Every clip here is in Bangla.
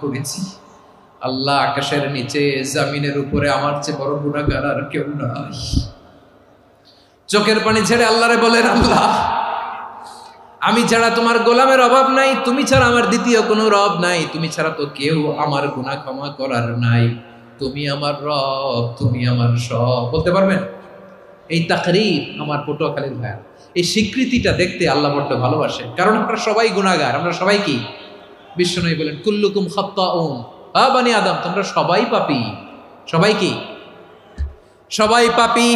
করেছি। আল্লাহ, আকাশের নিচে জমিনের উপরে আমার চেয়ে বড় গুনাহগার আর কেউ নাই। চোখের পানি ছেড়ে আল্লাহরে বলেন, আল্লাহ, আমি ছাড়া তোমার গোলামের অভাব নাই, তুমি ছাড়া আমার দ্বিতীয় কোনো রব নাই, তুমি ছাড়া তো কেউ আমার গুনাহ ক্ষমা করার নাই, তুমি আমার রব, তুমি আমার সব। বলতে পারবেন? এই তাকরীর আমার পটুয়াখালীর ভাইয়া, এই স্বীকৃতিটা দেখতে আল্লাহ বড্ড ভালোবাসে, কারণ আমরা সবাই গুনাহগার। আমরা সবাই কি? বিশ্বনবী বলেন, কুল্লুকুম খাত্তাউন, বানি আদম, তোমরা সবাই পাপী। সবাই কি? সবাই পাপী।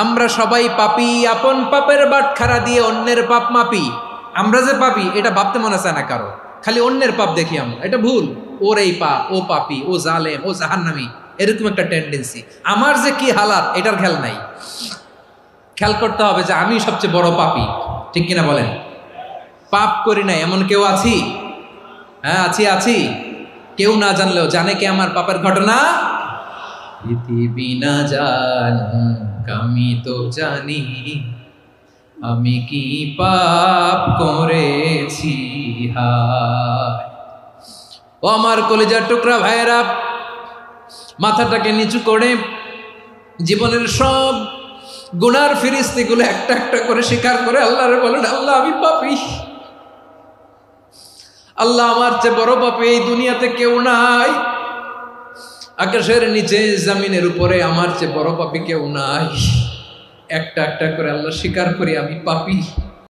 আমরা সবাই পাপী। আপন পাপের বাটখারা দিয়ে অন্যের পাপ মাপি। আমরা যে পাপী এটা ভাবতে মনে চায় না কারো, খালি অন্যের পাপ দেখি আমরা। এটা ভুল। ওর এই পাপ, ও পাপী, ও জালেম, ও জাহান্নামী, এরকম একটা টেন্ডেন্সি। আমার যে কি হালাত এটার খেয়াল নাই। খেয়াল করতে হবে যে আমি সবচেয়ে বড় পাপী, ঠিক কিনা বলেন? পাপ করি না এমন কেউ আছি? হ্যাঁ, আছি। কেউ না জানলেও জানে কে আমার পাপের ঘটনা? পৃথিবী না জানুক আমি তো জানি, আমি কি পাপ করেছি। হায় ও আমার কলিজার টুকরা ভাইয়েরা, মাথাটাকে নিচু করে জীবনের সব গুনার ফিরিস্তিগুলো একটা একটা করে স্বীকার করে আল্লাহরে বলেন, আল্লাহ, আমি পাপী। আল্লাহ, আমার চেয়ে বড় পাপী এই দুনিয়াতে কেউ নাই। আকাশের নিচে জমিনের উপরে আমার চেয়ে বড় পাপী কেউ নাই। একটা একটা করে আল্লাহ স্বীকার করি আমি পাপী।